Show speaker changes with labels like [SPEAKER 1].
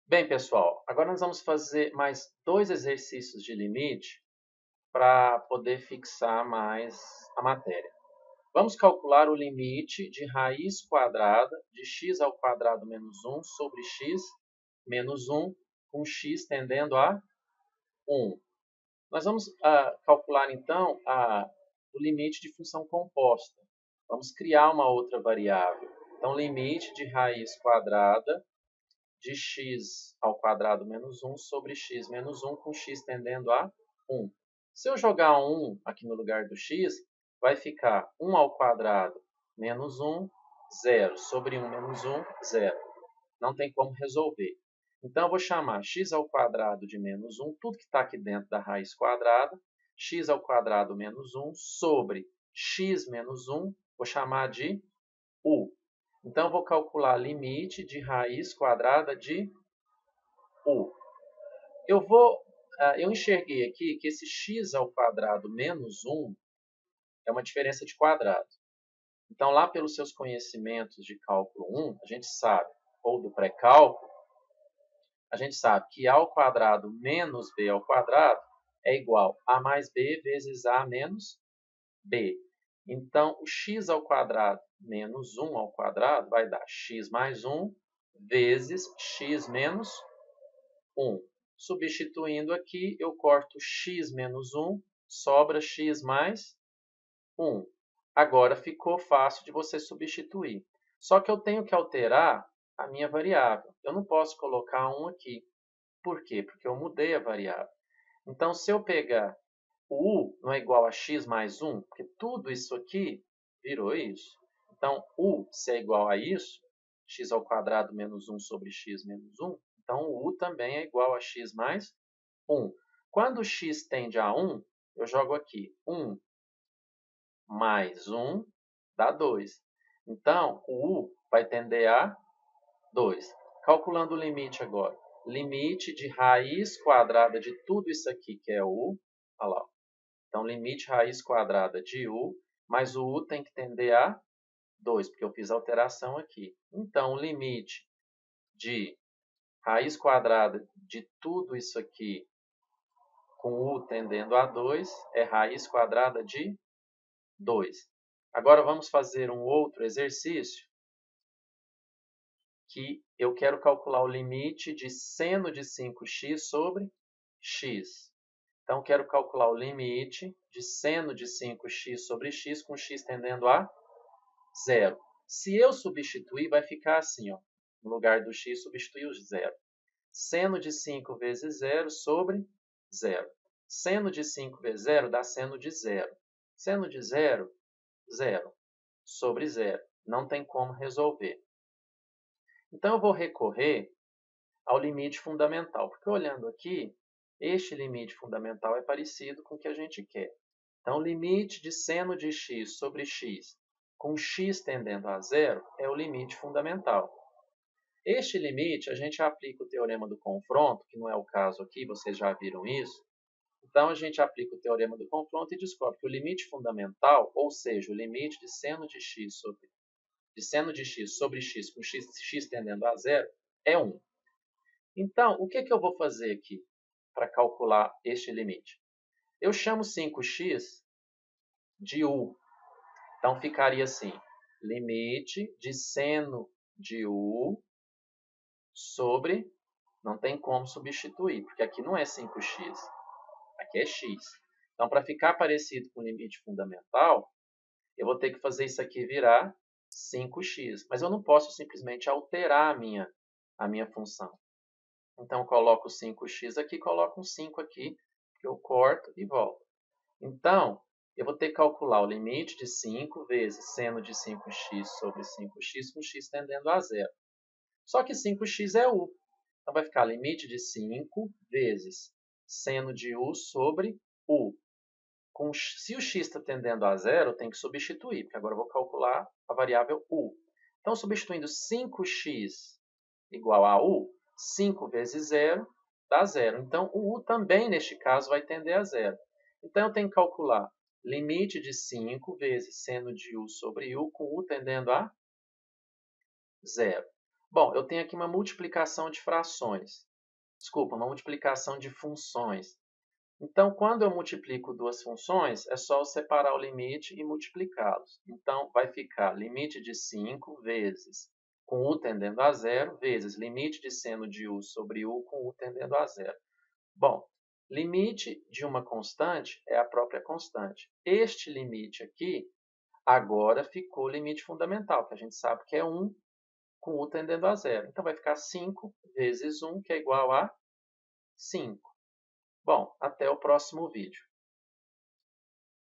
[SPEAKER 1] Bem, pessoal, agora nós vamos fazer mais dois exercícios de limite para poder fixar mais a matéria. Vamos calcular o limite de raiz quadrada de x ao quadrado menos 1 sobre x menos 1, com x tendendo a 1. Nós vamos calcular, então, o limite de função composta. Vamos criar uma outra variável. Então, limite de raiz quadrada de x ao quadrado menos 1 sobre x menos 1, com x tendendo a 1. Se eu jogar 1 aqui no lugar do x, vai ficar 1 ao quadrado menos 1, 0. Sobre 1 menos 1, 0. Não tem como resolver. Então, eu vou chamar x ao quadrado de menos 1, tudo que está aqui dentro da raiz quadrada, x ao quadrado menos 1 sobre x menos 1, vou chamar de u. Então, eu vou calcular limite de raiz quadrada de u. Eu enxerguei aqui que esse x ao quadrado menos 1 é uma diferença de quadrado. Então, lá pelos seus conhecimentos de cálculo 1, a gente sabe, ou do pré-cálculo, a gente sabe que a ao quadrado menos b ao quadrado é igual a mais b vezes a menos b. Então, o x ao quadrado menos 1 ao quadrado vai dar x mais 1 vezes x menos 1. Substituindo aqui, eu corto x menos 1, sobra x mais 1. Agora ficou fácil de você substituir. Só que eu tenho que alterar a minha variável. Eu não posso colocar 1 aqui. Por quê? Porque eu mudei a variável. Então, se eu pegar o u não é igual a x mais 1, porque tudo isso aqui virou isso. Então, u, se é igual a isso, x ao quadrado menos 1 sobre x menos 1, então o u também é igual a x mais 1. Quando x tende a 1, eu jogo aqui 1 mais 1 dá 2. Então, o u vai tender a 2. Calculando o limite agora. Limite de raiz quadrada de tudo isso aqui, que é u. Olha lá. Então, limite raiz quadrada de u, mas o u tem que tender a 2, porque eu fiz alteração aqui. Então, o limite de raiz quadrada de tudo isso aqui, com u tendendo a 2, é raiz quadrada de 2. Agora, vamos fazer um outro exercício, que eu quero calcular o limite de seno de 5x sobre x. Então, quero calcular o limite de seno de 5x sobre x, com x tendendo a 0. Se eu substituir, vai ficar assim, ó. No lugar do x, substituir o 0. Seno de 5 vezes 0 sobre 0. Seno de 5 vezes 0 dá seno de 0. Seno de 0, 0. Sobre 0. Não tem como resolver. Então, eu vou recorrer ao limite fundamental, porque olhando aqui, este limite fundamental é parecido com o que a gente quer. Então, o limite de seno de x sobre x, com x tendendo a 0, é o limite fundamental. Este limite, a gente aplica o teorema do confronto, que não é o caso aqui, vocês já viram isso. Então, a gente aplica o teorema do confronto e descobre que o limite fundamental, ou seja, o limite de seno de x sobre x com x tendendo a 0, é 1. Então, o que eu vou fazer aqui para calcular este limite? Eu chamo 5x de u. Então, ficaria assim, limite de seno de u sobre, não tem como substituir, porque aqui não é 5x, aqui é x. Então, para ficar parecido com o limite fundamental, eu vou ter que fazer isso aqui virar 5x. Mas eu não posso simplesmente alterar a minha função. Então, eu coloco 5x aqui, coloco um 5 aqui, que eu corto e volto. Então, eu vou ter que calcular o limite de 5 vezes seno de 5x sobre 5x, com x tendendo a 0. Só que 5x é u. Então, vai ficar limite de 5 vezes seno de u sobre u. Se o x está tendendo a 0, eu tenho que substituir, porque agora eu vou calcular a variável u. Então, substituindo 5x igual a u, 5 vezes 0 dá 0. Então, o u também, neste caso, vai tender a 0. Então, eu tenho que calcular limite de 5 vezes seno de u sobre u, com u tendendo a 0. Bom, eu tenho aqui uma multiplicação de frações. Desculpa, uma multiplicação de funções. Então, quando eu multiplico duas funções, é só eu separar o limite e multiplicá-los. Então, vai ficar limite de 5 vezes com u tendendo a zero, vezes limite de seno de u sobre u com u tendendo a zero. Bom, limite de uma constante é a própria constante. Este limite aqui, agora ficou o limite fundamental, que a gente sabe que é 1 com u tendendo a zero. Então, vai ficar 5 vezes 1, que é igual a 5. Bom, até o próximo vídeo.